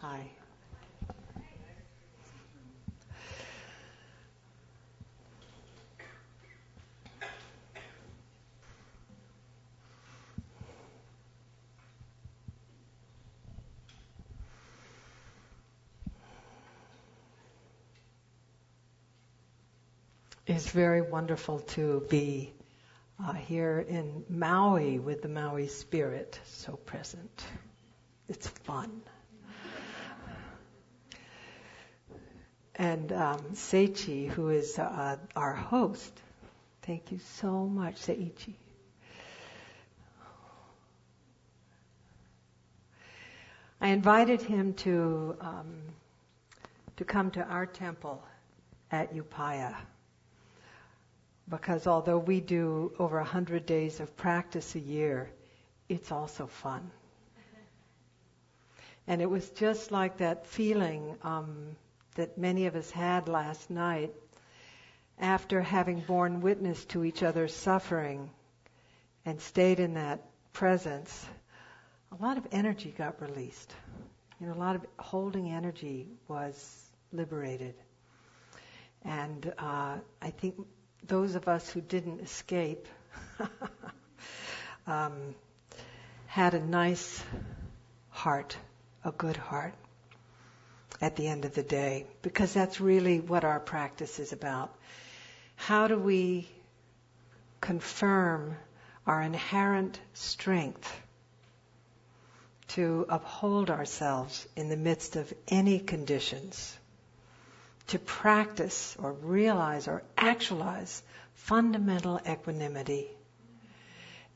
Hi. It's very wonderful to be here in Maui with the Maui spirit so present. It's fun. And Seichi, who is our host, thank you so much, Seichi. I invited him to come to our temple at Upaya, because although we do over 100 days of practice a year, it's also fun. And it was just like that feeling that many of us had last night after having borne witness to each other's suffering and stayed in that presence. A lot of energy got released. A lot of holding energy was liberated. And I think those of us who didn't escape had a nice heart, a good heart at the end of the day, because that's really what our practice is about. How do we confirm our inherent strength to uphold ourselves in the midst of any conditions? to practice or realize or actualize fundamental equanimity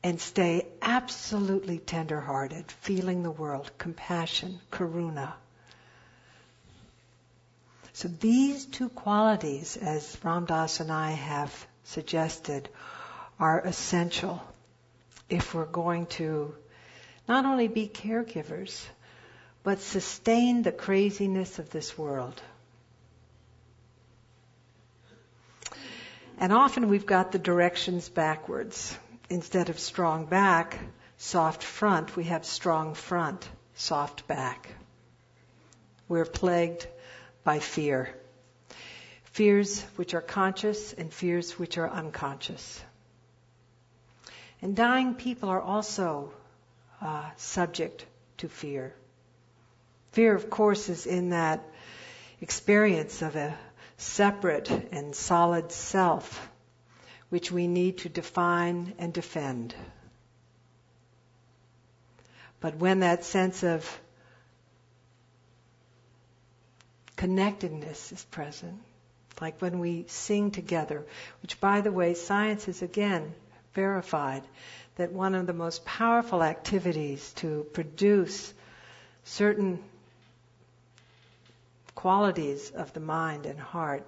and stay absolutely tender-hearted, feeling the world, compassion, karuna. So these two qualities, as Ram Dass and I have suggested, are essential if we're going to not only be caregivers, but sustain the craziness of this world. And often we've got the directions backwards. Instead of strong back, soft front, we have strong front, soft back. We're plagued by fear. Fears which are conscious and fears which are unconscious. And dying people are also subject to fear. Fear, of course, is in that experience of a separate and solid self, which we need to define and defend. But when that sense of connectedness is present, like when we sing together, which, by the way, science has again verified that one of the most powerful activities to produce certain qualities of the mind and heart,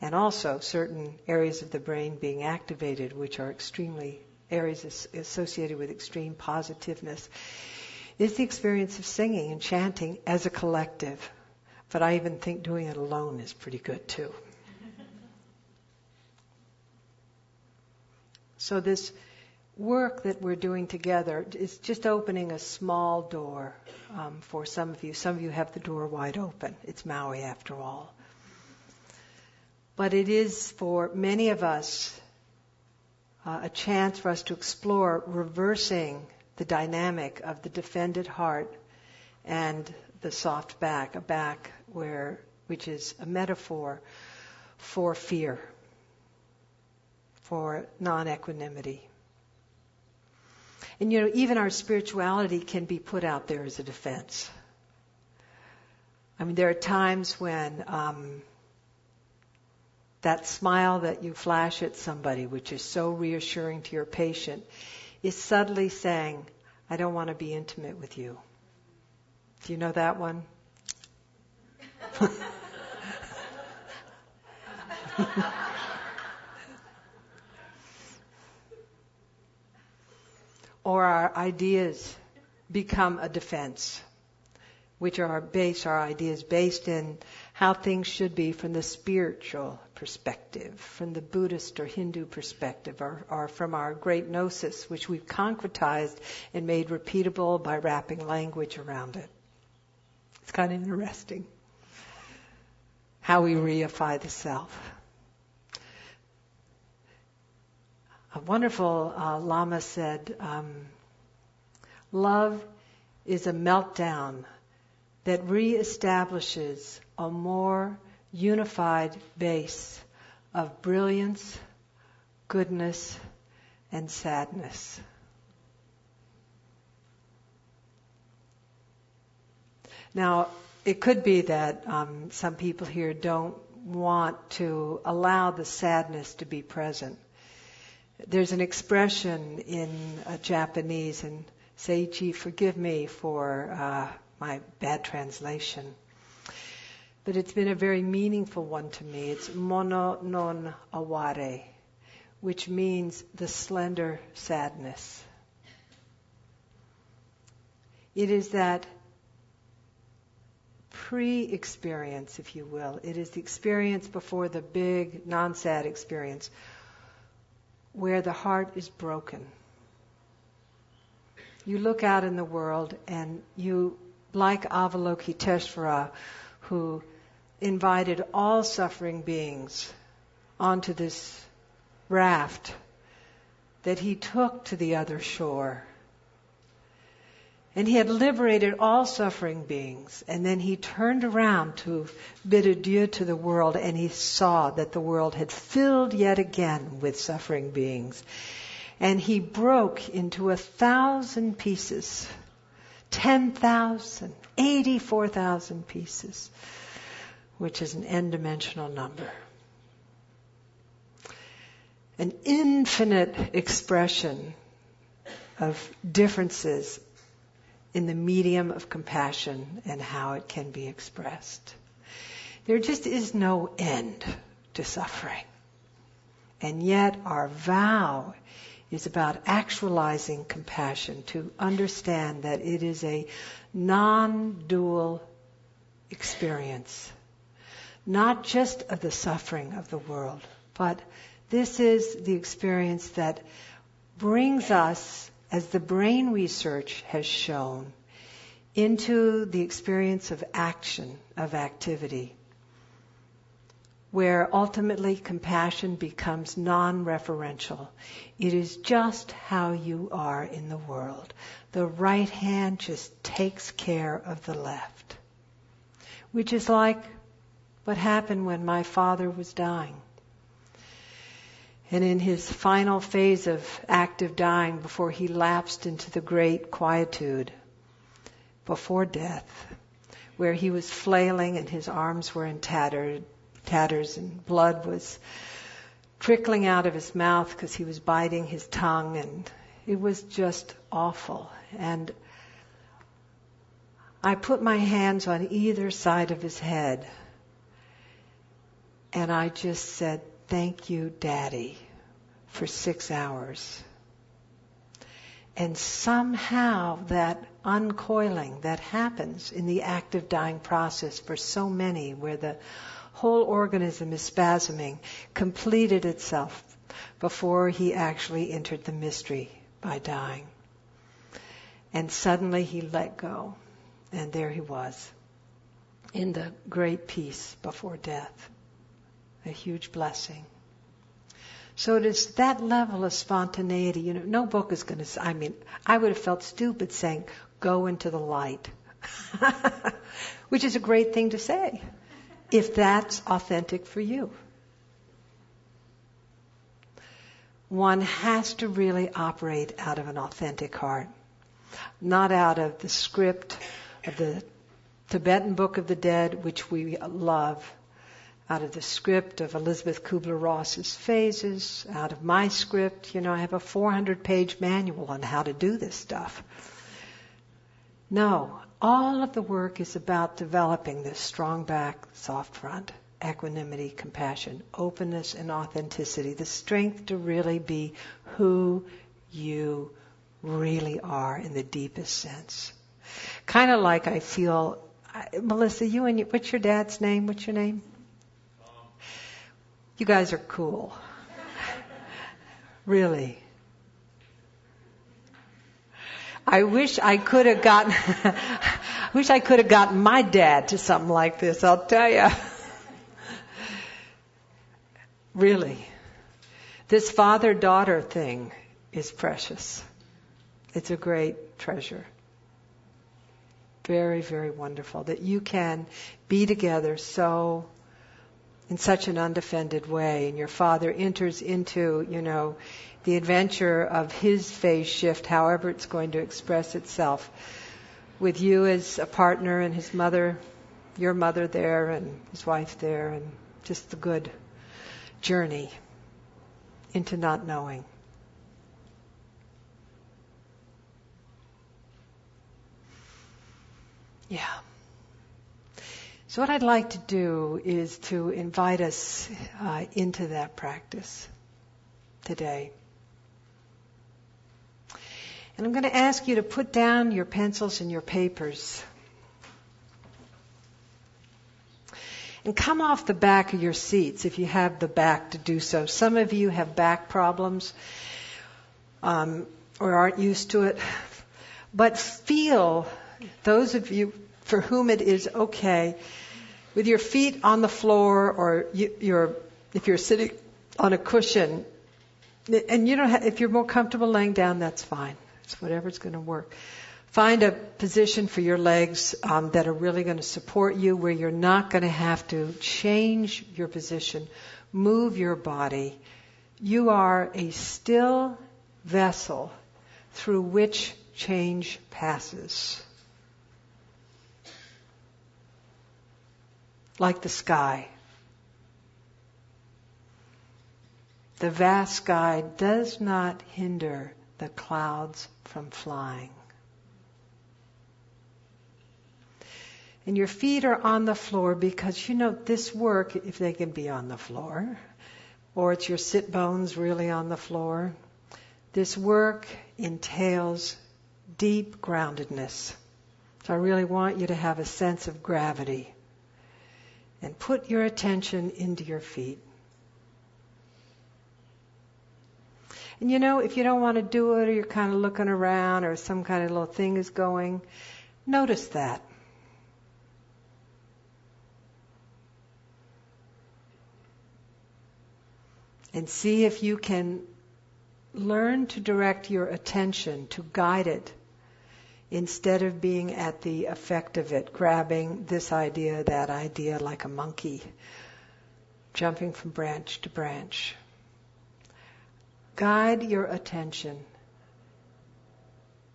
and also certain areas of the brain being activated, which are extremely areas associated with extreme positiveness, is the experience of singing and chanting as a collective. But I even think doing it alone is pretty good too. So this work that we're doing together is just opening a small door for some of you. Some of you have the door wide open. It's Maui after all. But it is for many of us a chance for us to explore reversing the dynamic of the defended heart and the soft back, a back which is a metaphor for fear, for non-equanimity. And even our spirituality can be put out there as a defense. I mean, there are times when that smile that you flash at somebody, which is so reassuring to your patient, is subtly saying, I don't want to be intimate with you. Do you know that one? Or our ideas become a defense, which are our ideas based in how things should be from the spiritual perspective, from the Buddhist or Hindu perspective, or from our great gnosis, which we've concretized and made repeatable by wrapping language around it. It's kind of interesting how we reify the self. A wonderful Lama said, love is a meltdown that reestablishes a more unified base of brilliance, goodness, and sadness. Now, it could be that some people here don't want to allow the sadness to be present. There's an expression in Japanese, and Seiichi, forgive me for my bad translation, but it's been a very meaningful one to me. It's mono non aware, which means the slender sadness. It is that pre-experience, if you will. It is the experience before the big non-sad experience, where the heart is broken. You look out in the world and you, like Avalokiteshvara, who invited all suffering beings onto this raft that he took to the other shore. And he had liberated all suffering beings. And then he turned around to bid adieu to the world, and he saw that the world had filled yet again with suffering beings. And he broke into 1,000 pieces, 10,000, 84,000 pieces, which is an n-dimensional number. An infinite expression of differences in the medium of compassion and how it can be expressed. There just is no end to suffering. And yet our vow is about actualizing compassion, to understand that it is a non-dual experience, not just of the suffering of the world, but this is the experience that brings us, as the brain research has shown, into the experience of action, of activity, where ultimately compassion becomes non-referential. It is just how you are in the world. The right hand just takes care of the left, which is like what happened when my father was dying. And in his final phase of active dying, before he lapsed into the great quietude, before death, where he was flailing and his arms were in tatters and blood was trickling out of his mouth because he was biting his tongue, and it was just awful. And I put my hands on either side of his head, and I just said, "Thank you, Daddy," for 6 hours. And somehow that uncoiling that happens in the active dying process for so many, where the whole organism is spasming, completed itself before he actually entered the mystery by dying. And suddenly he let go, and there he was, in the great peace before death. A huge blessing. So it is that level of spontaneity. No book is going to, I would have felt stupid saying, "Go into the light," which is a great thing to say, if that's authentic for you. One has to really operate out of an authentic heart, not out of the script of the Tibetan Book of the Dead, which we love, out of the script of Elizabeth Kubler-Ross's Phases, out of my script. I have a 400-page manual on how to do this stuff. No, all of the work is about developing this strong back, soft front, equanimity, compassion, openness, and authenticity, the strength to really be who you really are in the deepest sense. Kind of like I feel, Melissa, what's your dad's name? What's your name? You guys are cool. Really. I wish I could have gotten my dad to something like this, I'll tell you. Really. This father-daughter thing is precious. It's a great treasure. Very, very wonderful that you can be together in such an undefended way, and your father enters into, the adventure of his phase shift, however it's going to express itself, with you as a partner and his mother, your mother there, and his wife there, and just the good journey into not knowing. Yeah. So what I'd like to do is to invite us into that practice today. And I'm going to ask you to put down your pencils and your papers. And come off the back of your seats if you have the back to do so. Some of you have back problems or aren't used to it. But feel, those of you for whom it is okay, with your feet on the floor, or if you're sitting on a cushion, and if you're more comfortable laying down, that's fine. It's whatever's going to work. Find a position for your legs that are really going to support you, where you're not going to have to change your position, move your body. You are a still vessel through which change passes. like the sky. The vast sky does not hinder the clouds from flying. And your feet are on the floor because this work, if they can be on the floor, or it's your sit bones really on the floor, this work entails deep groundedness. So I really want you to have a sense of gravity. And put your attention into your feet. And if you don't want to do it, or you're kind of looking around, or some kind of little thing is going, notice that. And see if you can learn to direct your attention, to guide it, instead of being at the effect of it, grabbing this idea, that idea like a monkey, jumping from branch to branch. Guide your attention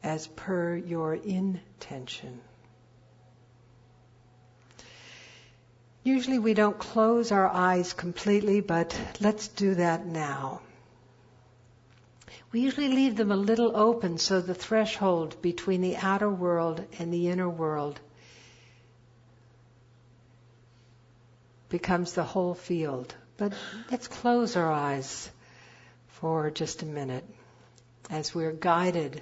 as per your intention. Usually we don't close our eyes completely, but let's do that now. We usually leave them a little open so the threshold between the outer world and the inner world becomes the whole field. But let's close our eyes for just a minute as we're guided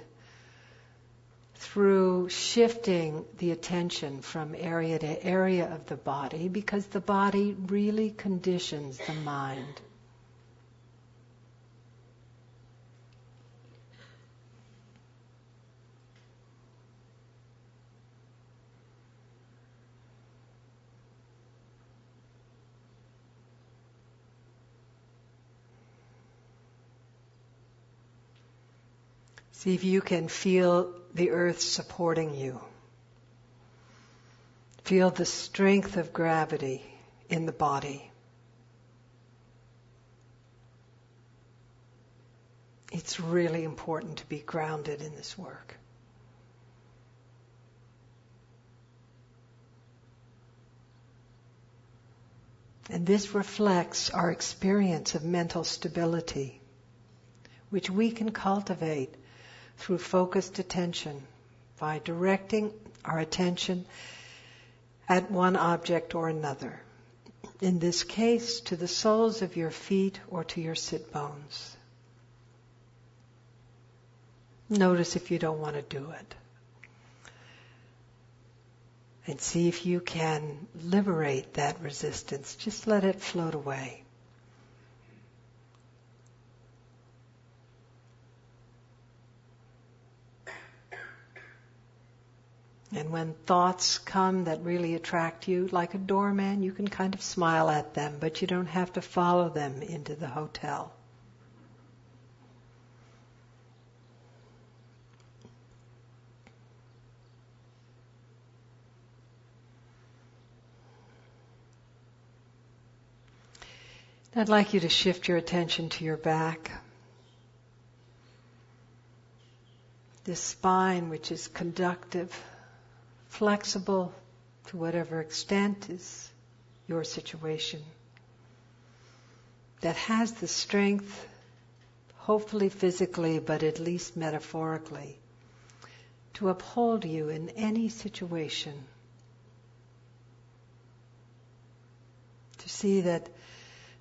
through shifting the attention from area to area of the body, because the body really conditions the mind. See if you can feel the earth supporting you. Feel the strength of gravity in the body. It's really important to be grounded in this work. And this reflects our experience of mental stability, which we can cultivate through focused attention by directing our attention at one object or another. In this case, to the soles of your feet or to your sit bones. Notice if you don't want to do it. And see if you can liberate that resistance. Just let it float away. And when thoughts come that really attract you, like a doorman, you can kind of smile at them, but you don't have to follow them into the hotel. I'd like you to shift your attention to your back. This spine, which is conductive, flexible to whatever extent is your situation, that has the strength, hopefully physically, but at least metaphorically, to uphold you in any situation. To see that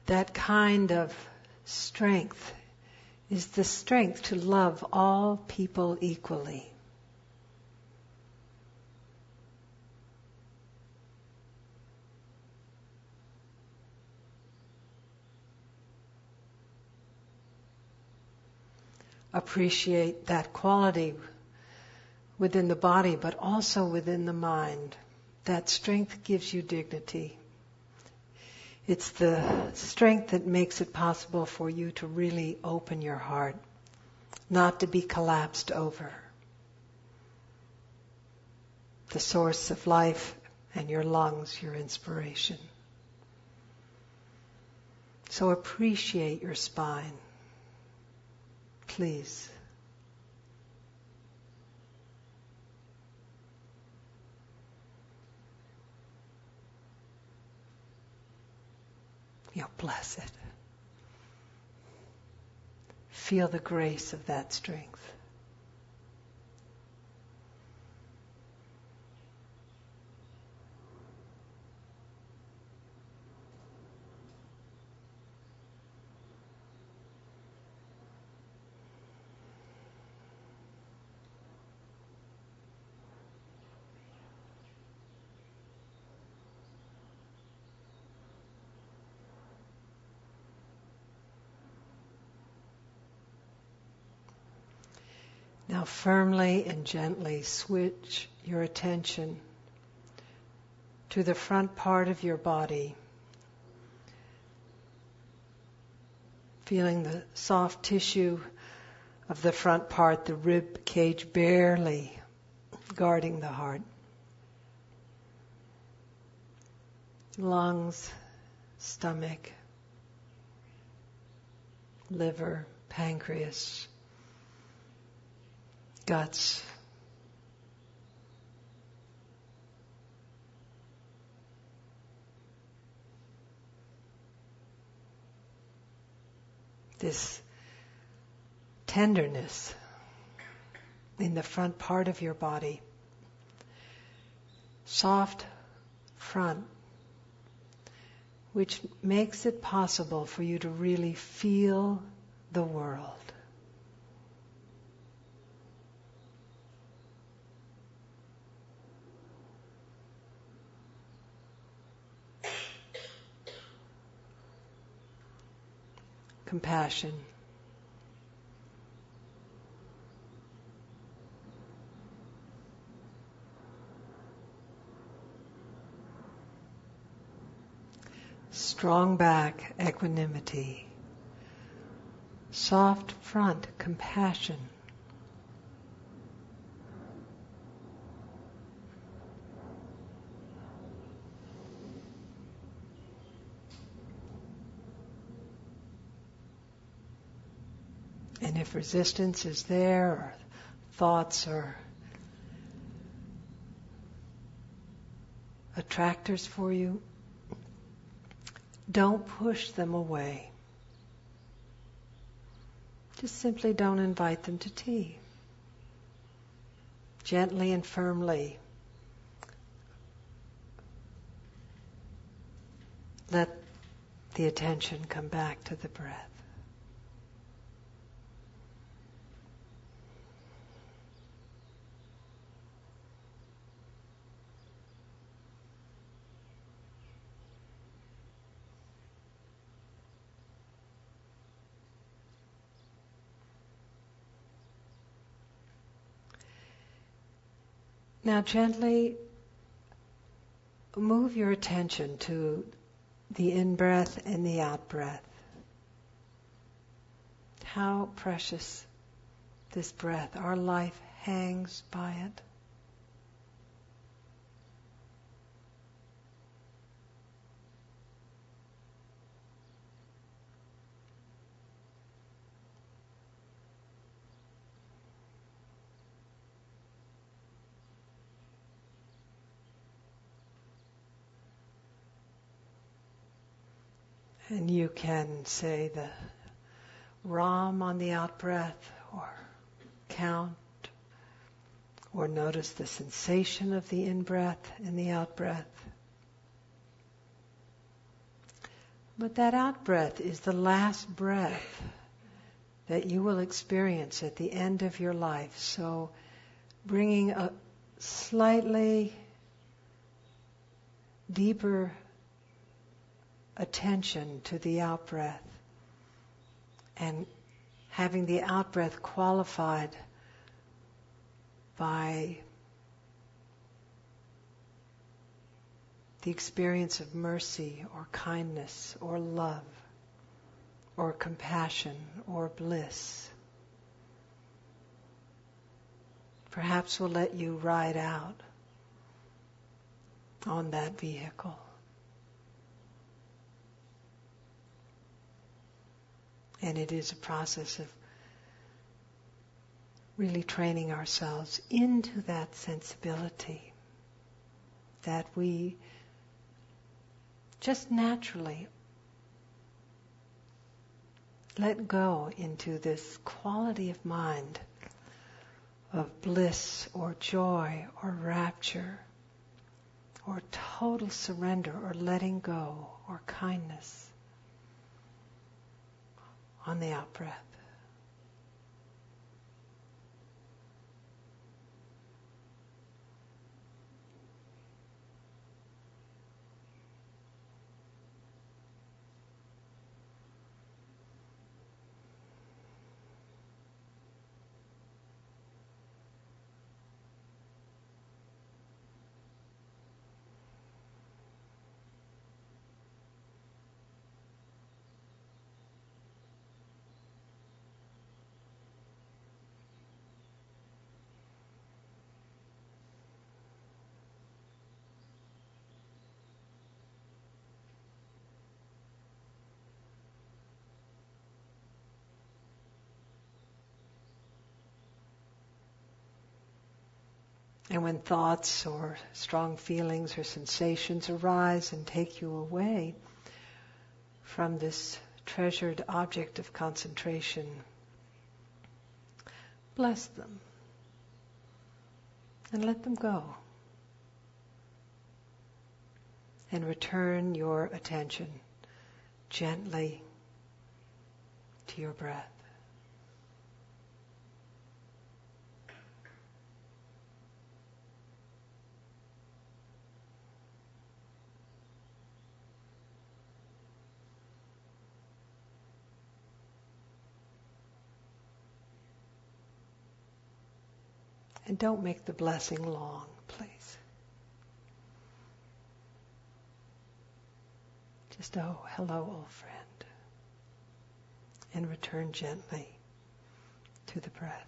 that kind of strength is the strength to love all people equally. Appreciate that quality within the body, but also within the mind. That strength gives you dignity. It's the strength that makes it possible for you to really open your heart, not to be collapsed over. The source of life and your lungs, your inspiration. So appreciate your spine. Please. You're blessed. Feel the grace of that strength. Now firmly and gently switch your attention to the front part of your body, feeling the soft tissue of the front part, the rib cage barely guarding the heart. Lungs, stomach, liver, pancreas, guts. This tenderness in the front part of your body, soft front, which makes it possible for you to really feel the world. Compassion. Strong back, equanimity. Soft front, compassion. And if resistance is there, or thoughts or attractors for you, don't push them away. Just simply don't invite them to tea. Gently and firmly let the attention come back to the breath. Now gently move your attention to the in-breath and the out-breath. How precious this breath. Our life hangs by it. And you can say the Ram on the out-breath, or count, or notice the sensation of the in-breath and the out-breath. But that out-breath is the last breath that you will experience at the end of your life. So bringing a slightly deeper attention to the out-breath and having the out-breath qualified by the experience of mercy or kindness or love or compassion or bliss. Perhaps we'll let you ride out on that vehicle. And it is a process of really training ourselves into that sensibility that we just naturally let go into this quality of mind of bliss or joy or rapture or total surrender or letting go or kindness on the out-breath. And when thoughts or strong feelings or sensations arise and take you away from this treasured object of concentration, bless them and let them go. And return your attention gently to your breath. And don't make the blessing long, please. Just, oh, hello, old friend. And return gently to the breath.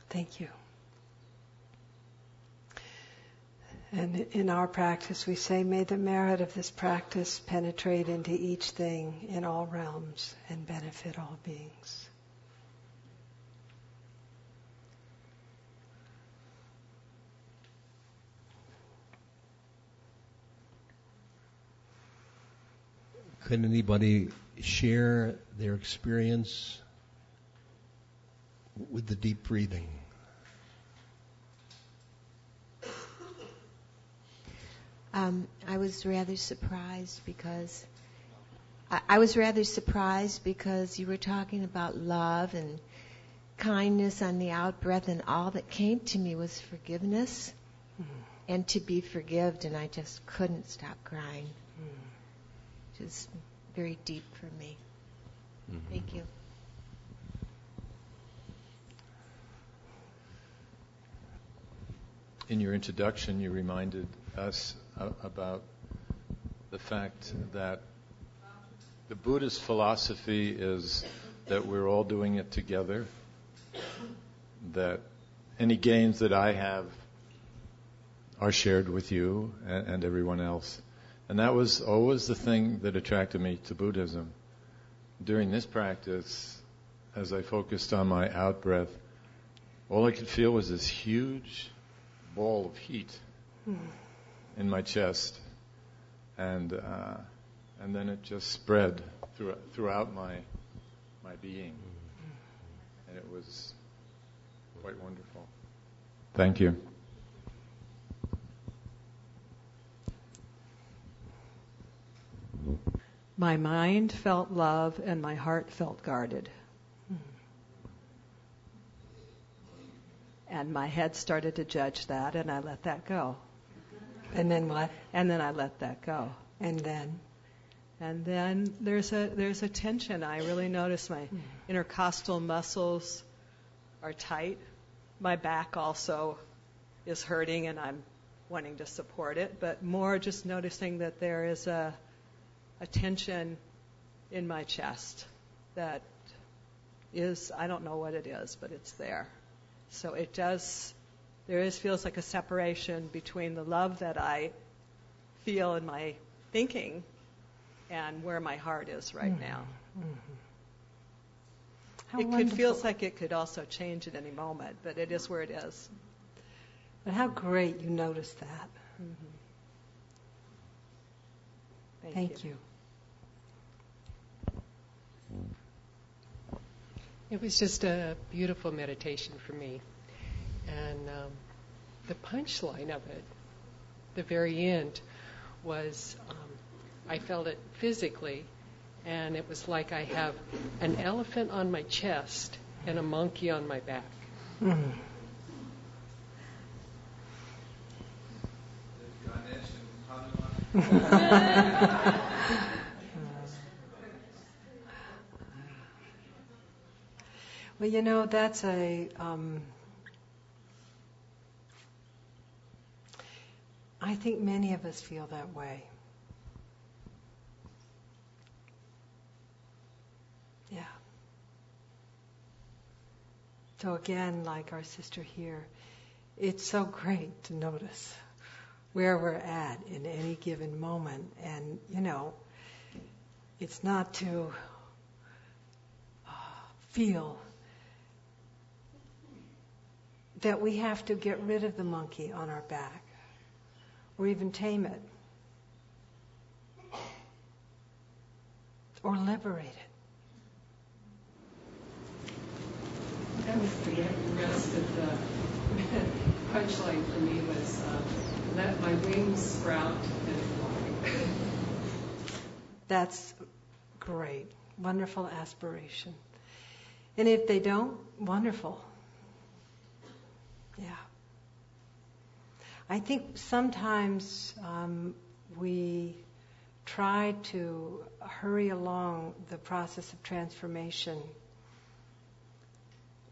Thank you. And in our practice, we say, may the merit of this practice penetrate into each thing in all realms and benefit all beings. Could anybody share their experience with the deep breathing? I was rather surprised because you were talking about love and kindness on the out breath, and all that came to me was forgiveness. and to be forgived, and I just couldn't stop crying. Which is very deep for me. Mm-hmm. Thank you. In your introduction, you reminded us about the fact that the Buddhist philosophy is that we're all doing it together, that any gains that I have are shared with you and everyone else. And that was always the thing that attracted me to Buddhism. During this practice, as I focused on my out-breath, all I could feel was this huge ball of heat in my chest. And then it just spread throughout my being. And it was quite wonderful. Thank you. My mind felt love and my heart felt guarded. And my head started to judge that, and I let that go. And then what? And then I let that go. And then? And then there's a tension. I really notice my intercostal muscles are tight. My back also is hurting, and I'm wanting to support it, but more just noticing that there is a tension in my chest that is, I don't know what it is, but it's there. So feels like a separation between the love that I feel in my thinking and where my heart is right now. It feels like it could also change at any moment, but it is where it is. But how great you noticed that. Thank you. It was just a beautiful meditation for me. And the punchline of it, the very end, was I felt it physically, and it was like I have an elephant on my chest and a monkey on my back. Well, that's I think many of us feel that way. Yeah. So again, like our sister here, it's so great to notice where we're at in any given moment. And, it's not to feel that we have to get rid of the monkey on our back or even tame it or liberate it. That was the rest of the punchline for me was let my wings sprout and fly. That's great. Wonderful aspiration. And if they don't, wonderful. Yeah. I think sometimes we try to hurry along the process of transformation,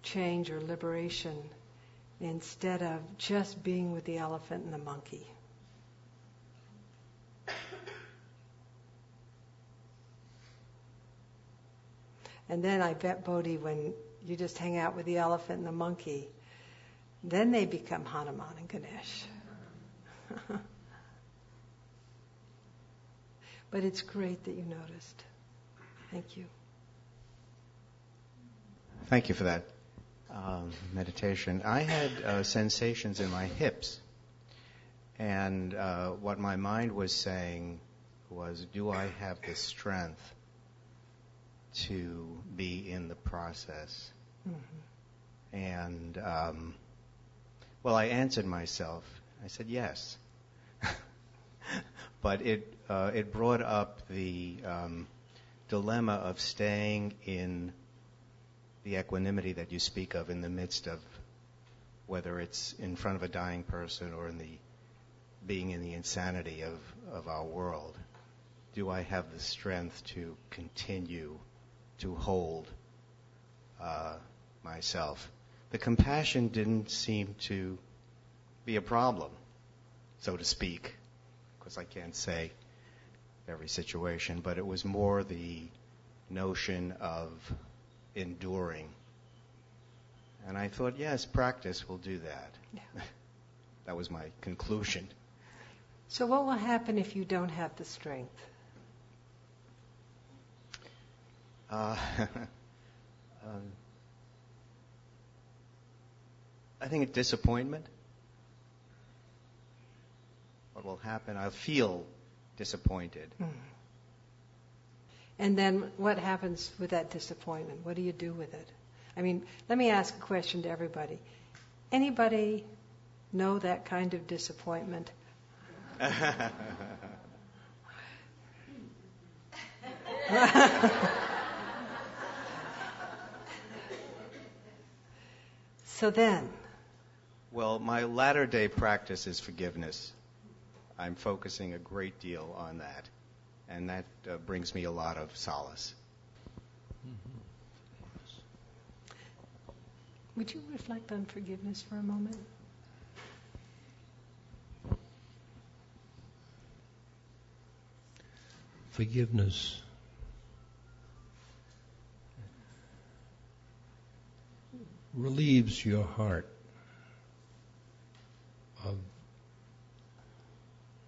change or liberation, instead of just being with the elephant and the monkey. And then I bet, Bodhi, when you just hang out with the elephant and the monkey, then they become Hanuman and Ganesh. But it's great that you noticed. Thank you. Thank you for that meditation. I had sensations in my hips. And what my mind was saying was, do I have the strength to be in the process? Mm-hmm. And, I answered myself. I said yes. But it brought up the dilemma of staying in the equanimity that you speak of in the midst of, whether it's in front of a dying person or in the being in the insanity of our world, do I have the strength to continue to hold myself? The compassion didn't seem to be a problem, so to speak, because I can't say every situation, but it was more the notion of enduring. And I thought, yes, practice will do that. Yeah. That was my conclusion. So what will happen if you don't have the strength? I think it's disappointment. What will happen? I'll feel disappointed. Mm. And then what happens with that disappointment? What do you do with it? I mean, let me ask a question to everybody. Anybody know that kind of disappointment? So then? Well, my latter-day practice is forgiveness. I'm focusing a great deal on that, and that brings me a lot of solace. Would you reflect on forgiveness for a moment? Forgiveness relieves your heart of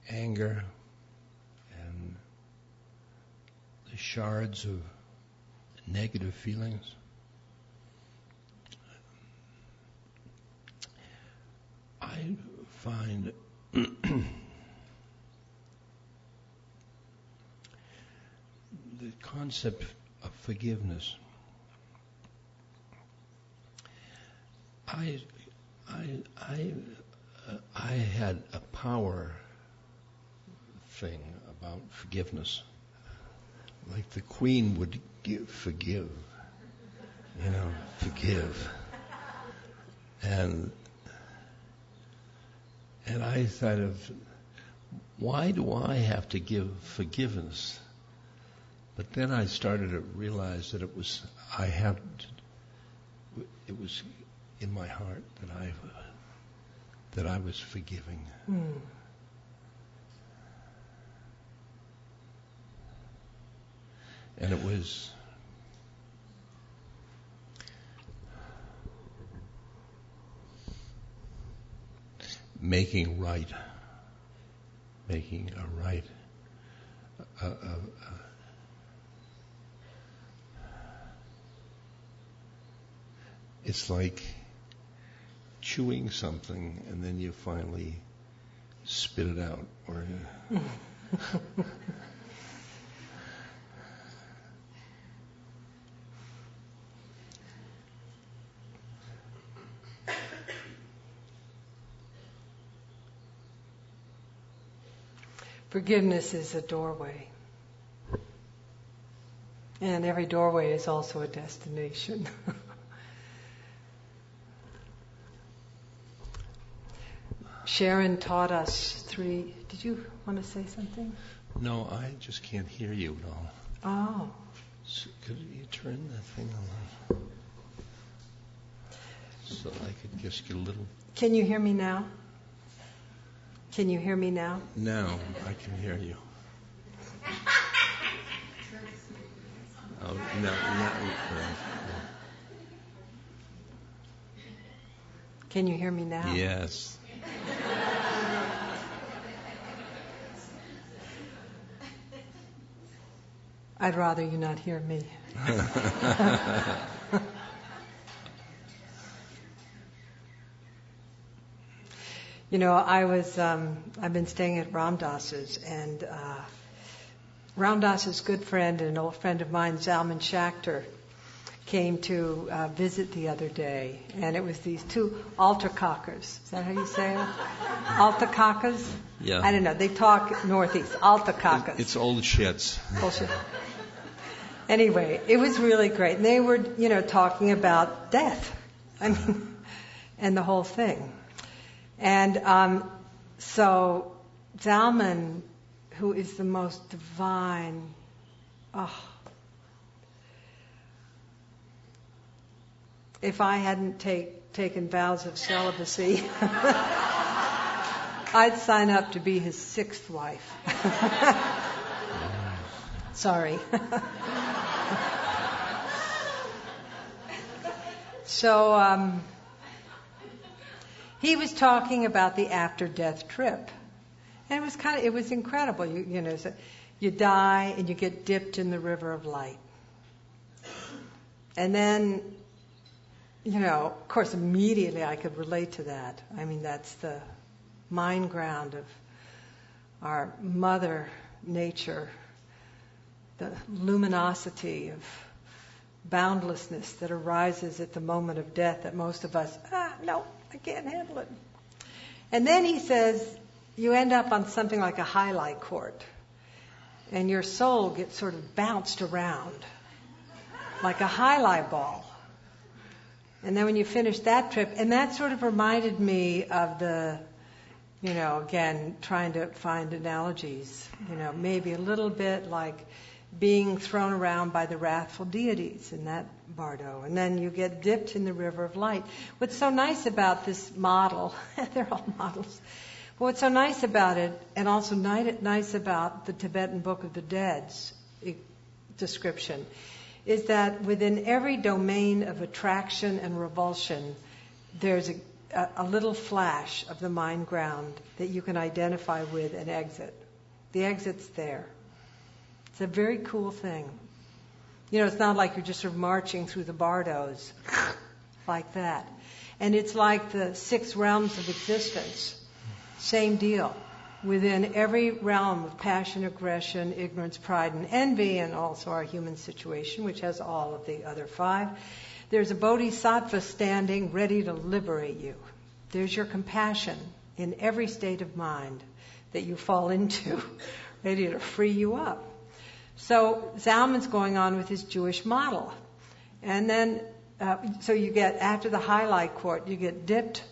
anger and the shards of negative feelings. I find the concept of forgiveness, I had a power thing about forgiveness. Like the Queen would forgive. And I thought of, why do I have to give forgiveness? But then I started to realize that it was in my heart that I was forgiving. Mm. And it was making a right. It's like chewing something and then you finally spit it out. Or Forgiveness is a doorway. And every doorway is also a destination. Sharon taught us three. Did you want to say something? No, I just can't hear you at all. Oh. So could you turn that thing on so I could just get a little... Can you hear me now? Can you hear me now? Now I can hear you. Oh, no. Can you hear me now? Yes. I'd rather you not hear me. I've been staying at Ram Dass's, and Ram Dass's good friend and an old friend of mine, Zalman Schachter, came to visit the other day, and it was these two Altacockers. Is that how you say it? Altacockers? Yeah. I don't know. They talk Northeast. Altacockers. It's old shits. Bullshit. Anyway, it was really great. And they were, talking about death. And the whole thing. And so Zalman, who is the most divine, if I hadn't taken vows of celibacy, I'd sign up to be his 6th wife. Sorry. So he was talking about the after-death trip, and it was incredible. So you die and you get dipped in the river of light, and then, of course, immediately I could relate to that. I mean, that's the mind ground of our mother nature, the luminosity of boundlessness that arises at the moment of death that most of us, no, I can't handle it. And then he says, you end up on something like a highlight court, and your soul gets sort of bounced around like a highlight ball. And then when you finish that trip, and that sort of reminded me of the, again, trying to find analogies, maybe a little bit like being thrown around by the wrathful deities in that bardo. And then you get dipped in the river of light. What's so nice about this model, they're all models, but what's so nice about it, and also nice about the Tibetan Book of the Dead's description, is that within every domain of attraction and revulsion, there's a little flash of the mind ground that you can identify with and exit. The exit's there. It's a very cool thing. It's not like you're just sort of marching through the bardos like that. And it's like the 6 realms of existence. Same deal. Within every realm of passion, aggression, ignorance, pride, and envy, and also our human situation, which has all of the other 5, there's a bodhisattva standing ready to liberate you. There's your compassion in every state of mind that you fall into, ready to free you up. So Zalman's going on with his Jewish model. And then, so you get, after the highlight court, you get dipped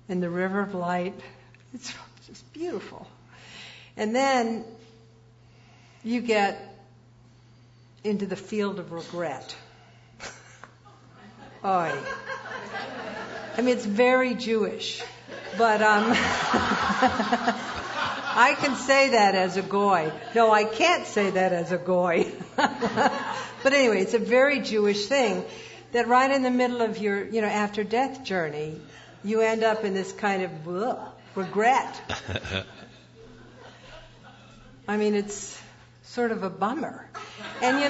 in the river of light. It's just beautiful. And then you get into the field of regret. Oy. I mean, it's very Jewish, but I can say that as a goy. No, I can't say that as a goy. But anyway, it's a very Jewish thing that right in the middle of your, after death journey, you end up in this kind of regret. I mean, it's sort of a bummer. And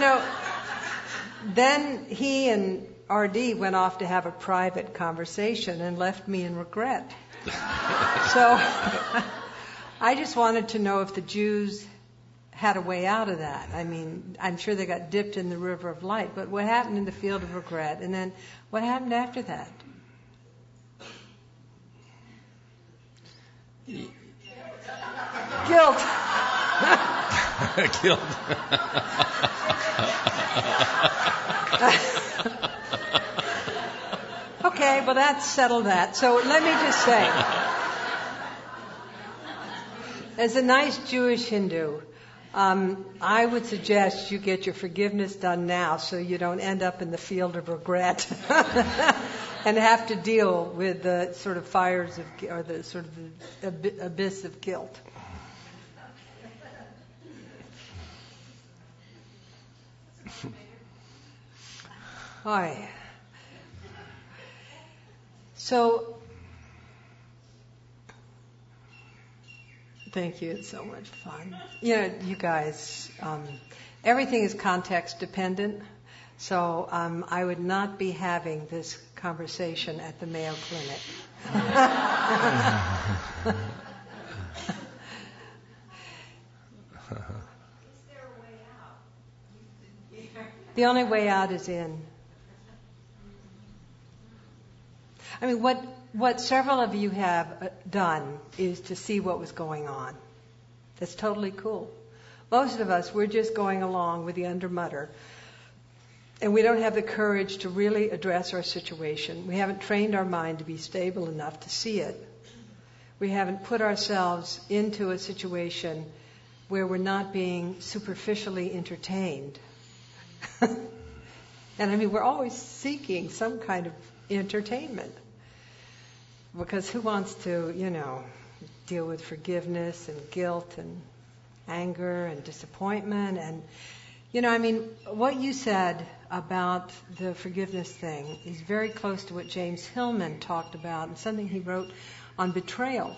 then he and RD went off to have a private conversation and left me in regret. So I just wanted to know if the Jews had a way out of that. I mean, I'm sure they got dipped in the river of light, but what happened in the field of regret? And then what happened after that? Guilt. Guilt. Okay, well, that's settled that. So let me just say, as a nice Jewish Hindu, I would suggest you get your forgiveness done now so you don't end up in the field of regret and have to deal with the sort of fires of, or the sort of the abyss of guilt. Hi. So, thank you. It's so much fun. You guys, everything is context dependent. So I would not be having this conversation at the Mayo Clinic. The only way out is in. I mean, what several of you have done is to see what was going on. That's totally cool. Most of us, we're just going along with the undermutter. And we don't have the courage to really address our situation. We haven't trained our mind to be stable enough to see it. We haven't put ourselves into a situation where we're not being superficially entertained. And I mean, we're always seeking some kind of entertainment. Because who wants to, deal with forgiveness and guilt and anger and disappointment? And, what you said about the forgiveness thing is very close to what James Hillman talked about and something he wrote on betrayal.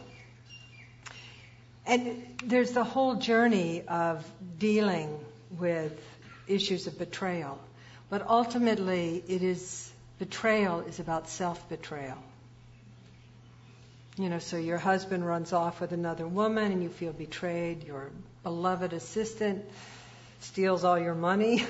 And there's the whole journey of dealing with issues of betrayal. But ultimately, betrayal is about self-betrayal. So your husband runs off with another woman and you feel betrayed. Your beloved assistant steals all your money.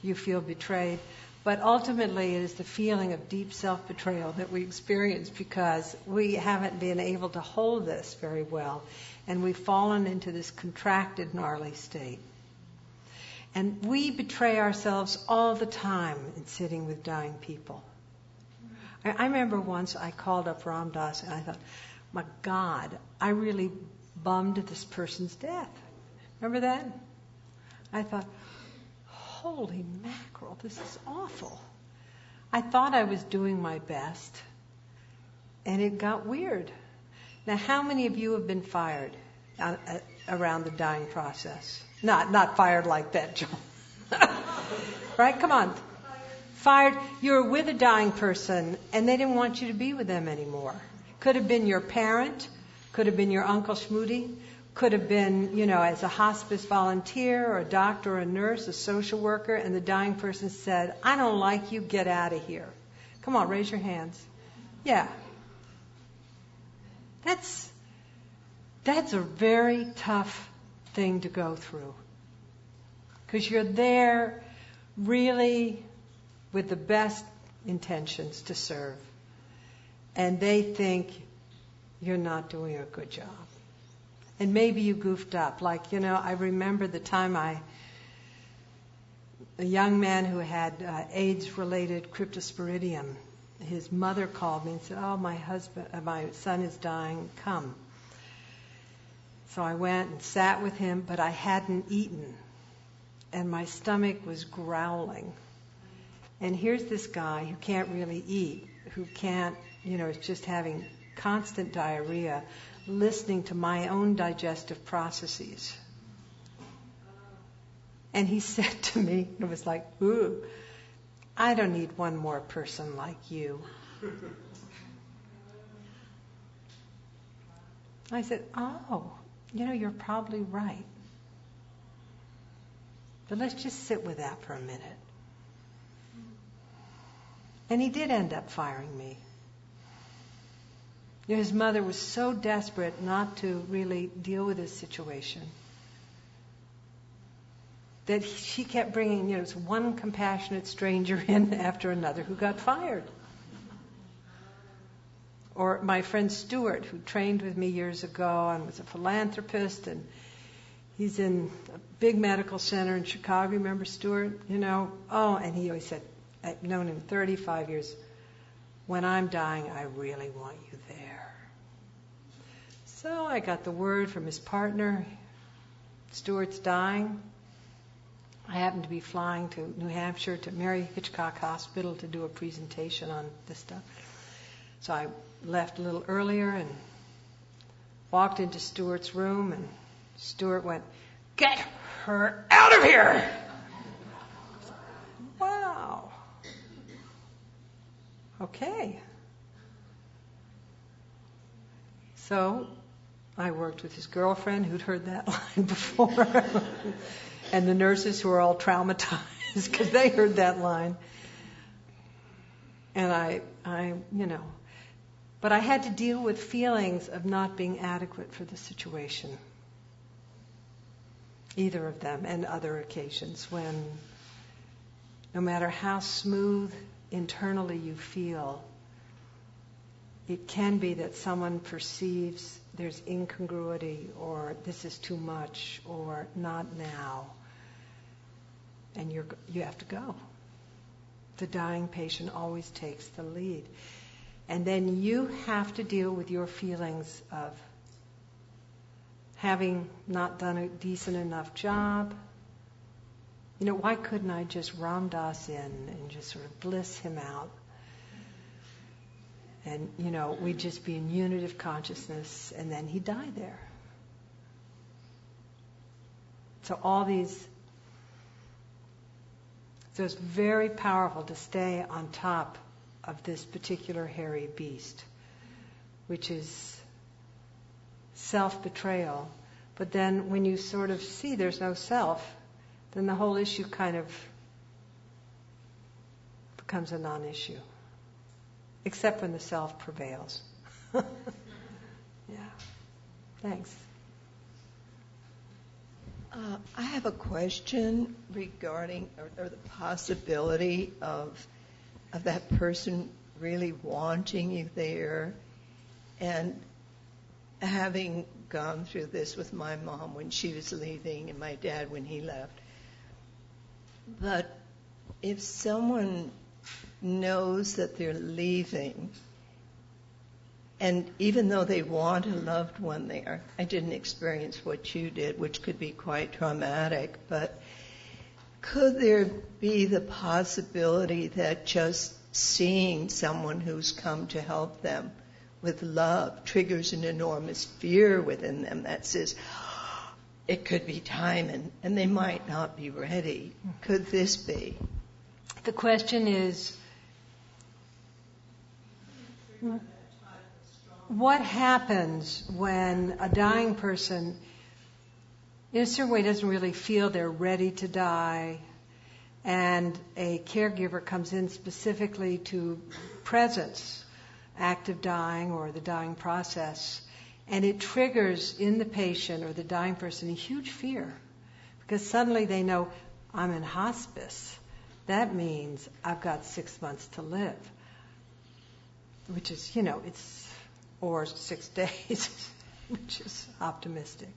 You feel betrayed. But ultimately, it is the feeling of deep self-betrayal that we experience because we haven't been able to hold this very well. And we've fallen into this contracted, gnarly state. And we betray ourselves all the time in sitting with dying people. I remember once I called up Ram Dass and I thought, my God, I really bummed this person's death. Remember that? I thought, holy mackerel, this is awful. I thought I was doing my best, and it got weird. Now, how many of you have been fired around the dying process? Not fired like that, Joan. Right? Come on. Fired. You were with a dying person, and they didn't want you to be with them anymore. Could have been your parent. Could have been your Uncle Schmoody. Could have been, as a hospice volunteer or a doctor or a nurse, a social worker, and the dying person said, I don't like you, get out of here. Come on, raise your hands. Yeah. That's a very tough thing to go through. Because you're there really with the best intentions to serve. And they think you're not doing a good job. And maybe you goofed up. Like, I remember the time a young man who had AIDS-related cryptosporidium, his mother called me and said, oh, my son is dying, come. So I went and sat with him, but I hadn't eaten. And my stomach was growling. And here's this guy who can't really eat, who can't, is just having constant diarrhea, listening to my own digestive processes. And he said to me, it was like, ooh, I don't need one more person like you. I said, oh, you're probably right. But let's just sit with that for a minute. And he did end up firing me. His mother was so desperate not to really deal with this situation that she kept bringing, one compassionate stranger in after another who got fired. Or my friend Stuart, who trained with me years ago and was a philanthropist, and he's in a big medical center in Chicago. Remember Stuart? And he always said, I've known him 35 years. When I'm dying, I really want you there. So I got the word from his partner, Stuart's dying. I happened to be flying to New Hampshire to Mary Hitchcock Hospital to do a presentation on this stuff. So I left a little earlier and walked into Stuart's room, and Stuart went, "Get her out of here!" Wow. Okay. So I worked with his girlfriend who'd heard that line before, and the nurses who were all traumatized because they heard that line. And I but I had to deal with feelings of not being adequate for the situation. Either of them, and other occasions when no matter how smooth internally you feel, it can be that someone perceives there's incongruity, or this is too much, or not now, and you have to go. The dying patient always takes the lead. And then you have to deal with your feelings of having not done a decent enough job. You know, why couldn't I just Ram Dass in and just sort of bliss him out? And, you know, we'd just be in unitive consciousness, and then he'd die there. So all these... So it's very powerful to stay on top of this particular hairy beast, which is self-betrayal. But then when you sort of see there's no self, then the whole issue kind of becomes a non-issue. Except when the self prevails. Yeah. Thanks. I have a question regarding or the possibility of that person really wanting you there, and having gone through this with my mom when she was leaving and my dad when he left. But if someone knows that they're leaving, and even though they want a loved one there, I didn't experience what you did, which could be quite traumatic, but could there be the possibility that just seeing someone who's come to help them with love triggers an enormous fear within them that says, it could be time and they might not be ready? Could this be? The question is, what happens when a dying person, in a certain way, doesn't really feel they're ready to die, and a caregiver comes in specifically to presence active dying or the dying process, and it triggers in the patient or the dying person a huge fear, because suddenly they know, I'm in hospice. That means I've got 6 months to live, which is, or 6 days, which is optimistic.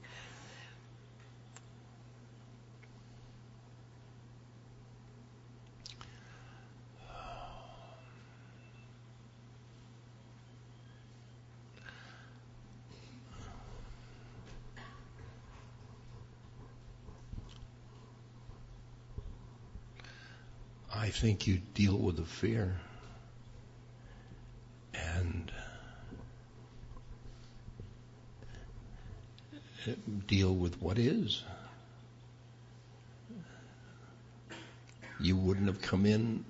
I think you deal with the fear and deal with what is. You wouldn't have come in.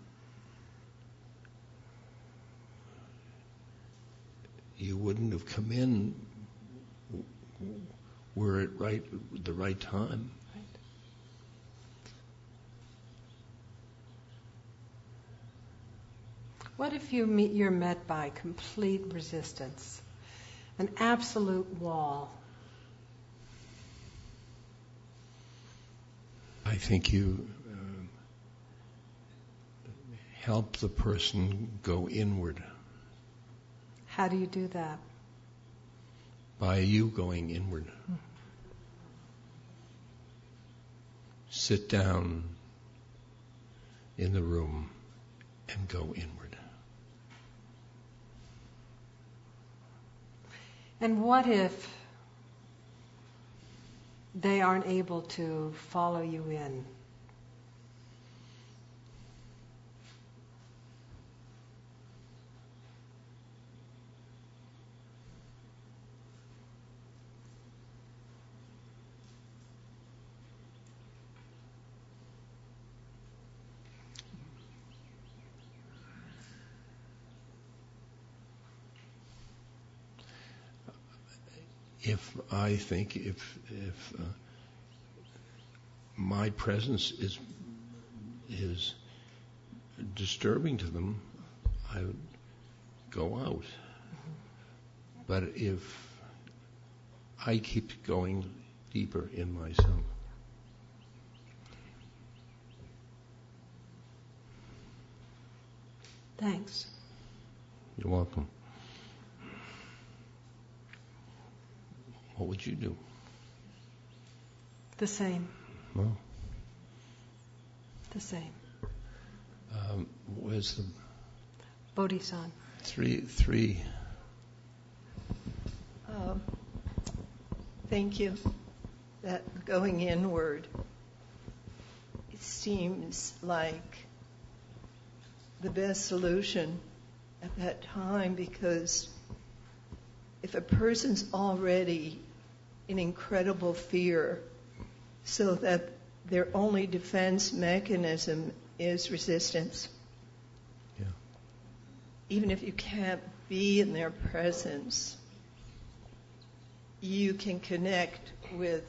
You wouldn't have come in were it the right time. What if you're met by complete resistance, an absolute wall? I think you help the person go inward. How do you do that? By you going inward. Sit down in the room and go inward. And what if they aren't able to follow you in? If my presence is disturbing to them, I would go out. But if I keep going deeper in myself, Thanks. you're welcome. What would you do? The same. Well, The same. where's the Bodhi-san. Three. Thank you. That going inward, it seems like the best solution at that time, because if a person's already in incredible fear, so that their only defense mechanism is resistance. Yeah. Even if you can't be in their presence, you can connect with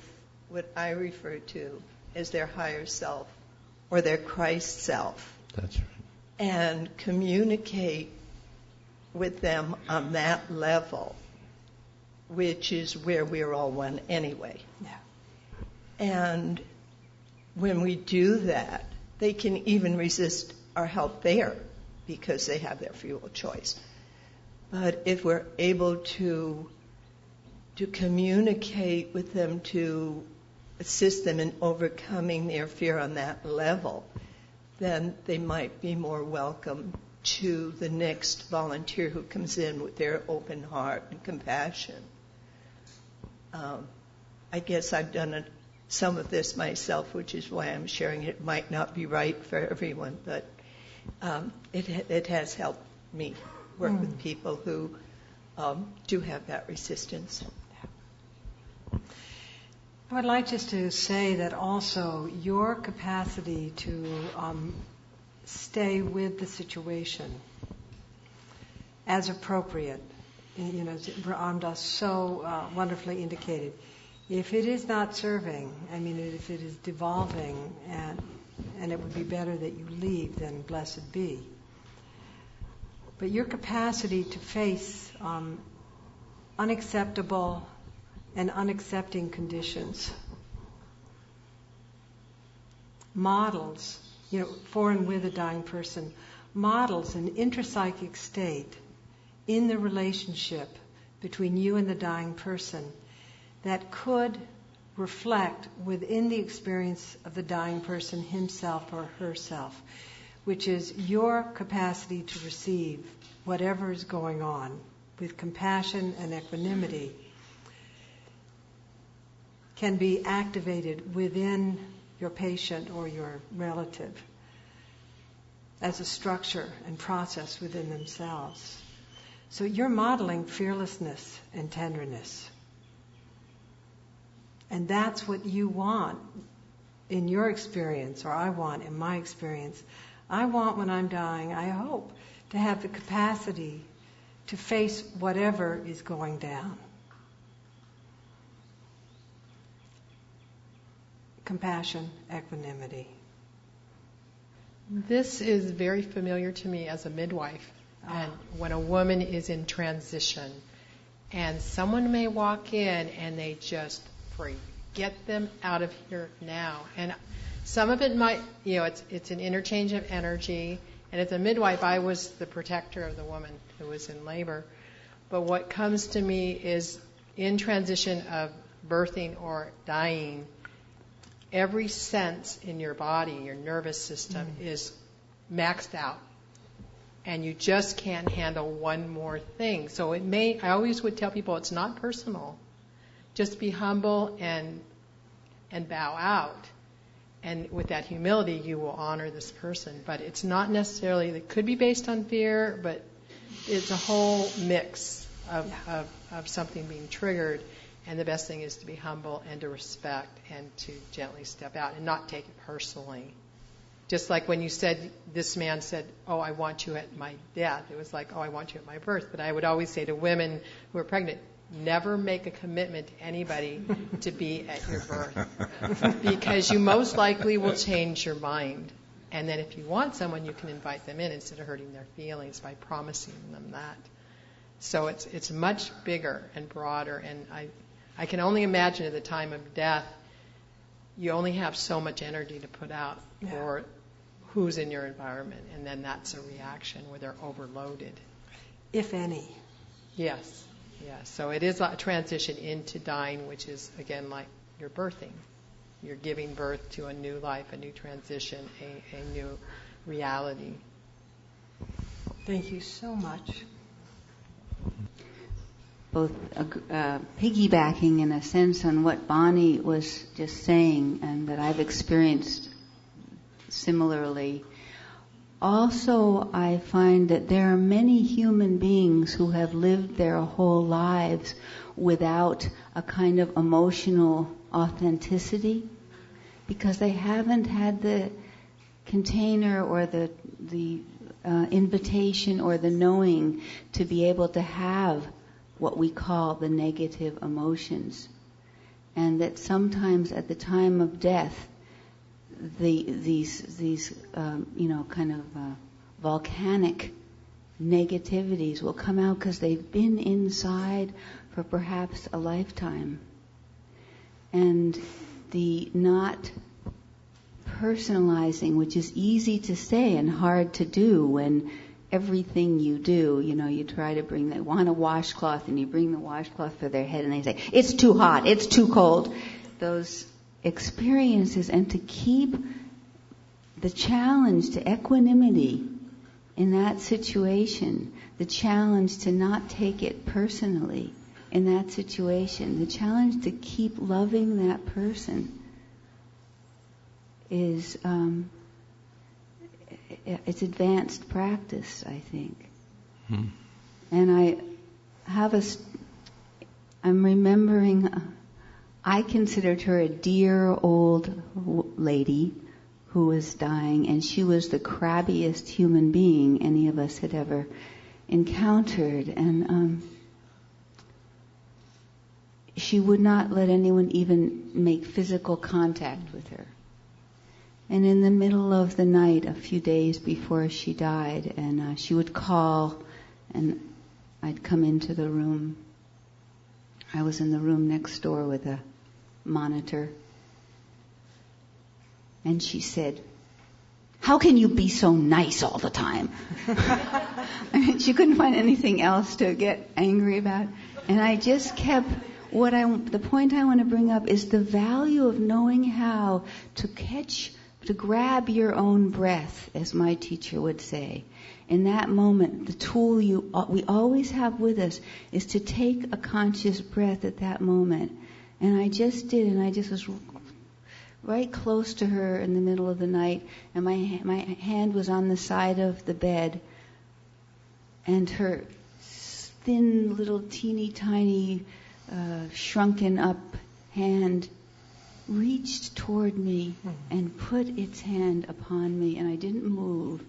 what I refer to as their higher self or their Christ self. That's right. And communicate with them on that level, which is where we're all one anyway. Yeah. And when we do that, they can even resist our help there because they have their free will choice. But if we're able to communicate with them, to assist them in overcoming their fear on that level, then they might be more welcome to the next volunteer who comes in with their open heart and compassion. I guess I've done some of this myself, which is why I'm sharing it. It might not be right for everyone, but it has helped me work with people who do have that resistance. I would like just to say that also your capacity to stay with the situation as appropriate, as Ramdas so wonderfully indicated. If it is not serving, if it is devolving, and it would be better that you leave, then blessed be. But your capacity to face unacceptable and unaccepting conditions models, for and with a dying person, models an intrapsychic state in the relationship between you and the dying person that could reflect within the experience of the dying person himself or herself, which is your capacity to receive whatever is going on with compassion and equanimity can be activated within your patient or your relative as a structure and process within themselves. So you're modeling fearlessness and tenderness. And that's what you want in your experience, or I want in my experience. I want, when I'm dying, I hope, to have the capacity to face whatever is going down. Compassion, equanimity. This is very familiar to me as a midwife. And when a woman is in transition, and someone may walk in and they just pray, get them out of here now. And some of it might, it's an interchange of energy. And as a midwife, I was the protector of the woman who was in labor. But what comes to me is in transition of birthing or dying, every sense in your body, your nervous system, is maxed out. And you just can't handle one more thing. So I always would tell people it's not personal. Just be humble and bow out. And with that humility, you will honor this person. But it's not necessarily, it could be based on fear, but it's a whole mix of something being triggered. And the best thing is to be humble and to respect and to gently step out and not take it personally. Just like when you said, this man said, oh, I want you at my death. It was like, oh, I want you at my birth. But I would always say to women who are pregnant, never make a commitment to anybody to be at your birth. Because you most likely will change your mind. And then if you want someone, you can invite them in instead of hurting their feelings by promising them that. So it's much bigger and broader. And I can only imagine at the time of death, you only have so much energy to put out for who's in your environment. And then that's a reaction where they're overloaded. If any. Yes. So it is a transition into dying, which is, again, like you're birthing. You're giving birth to a new life, a new transition, a new reality. Thank you so much. both piggybacking in a sense on what Bonnie was just saying, and that I've experienced similarly. Also, I find that there are many human beings who have lived their whole lives without a kind of emotional authenticity, because they haven't had the container or the invitation or the knowing to be able to have what we call the negative emotions. And that sometimes at the time of death, these volcanic negativities will come out because they've been inside for perhaps a lifetime. And the not personalizing, which is easy to say and hard to do when everything you do, you try to want a washcloth and you bring the washcloth for their head and they say, it's too hot, it's too cold. Those experiences, and to keep the challenge to equanimity in that situation, the challenge to not take it personally in that situation, the challenge to keep loving that person is it's advanced practice, I think. And I'm remembering, I considered her a dear old lady who was dying, and she was the crabbiest human being any of us had ever encountered. And she would not let anyone even make physical contact with her. And in the middle of the night, a few days before she died, and she would call, and I'd come into the room. I was in the room next door with a monitor. And she said, "How can you be so nice all the time?" I mean, she couldn't find anything else to get angry about. And I just kept, the point I want to bring up is the value of knowing how to grab your own breath, as my teacher would say. In that moment, the tool we always have with us is to take a conscious breath at that moment. And I just did, and I just was right close to her in the middle of the night, and my hand was on the side of the bed, and her thin little teeny tiny shrunken up hand reached toward me and put its hand upon me, and I didn't move.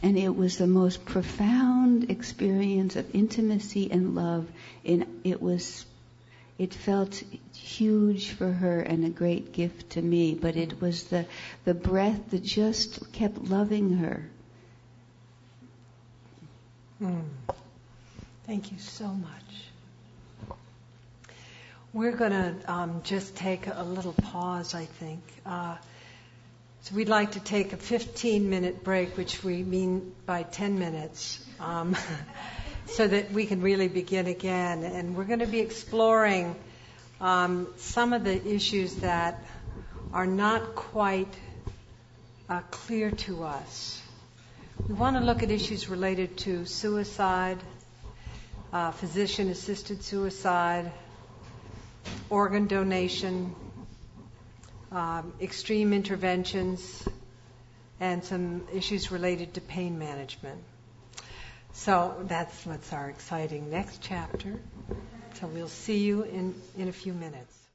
And it was the most profound experience of intimacy and love. It felt huge for her and a great gift to me, but it was the breath that just kept loving her. Thank you so much. We're going to just take a little pause, I think. So we'd like to take a 15-minute break, which we mean by 10 minutes, so that we can really begin again. And we're going to be exploring some of the issues that are not quite clear to us. We want to look at issues related to suicide, physician-assisted suicide, organ donation, extreme interventions, and some issues related to pain management. So that's what's our exciting next chapter. So we'll see you in a few minutes.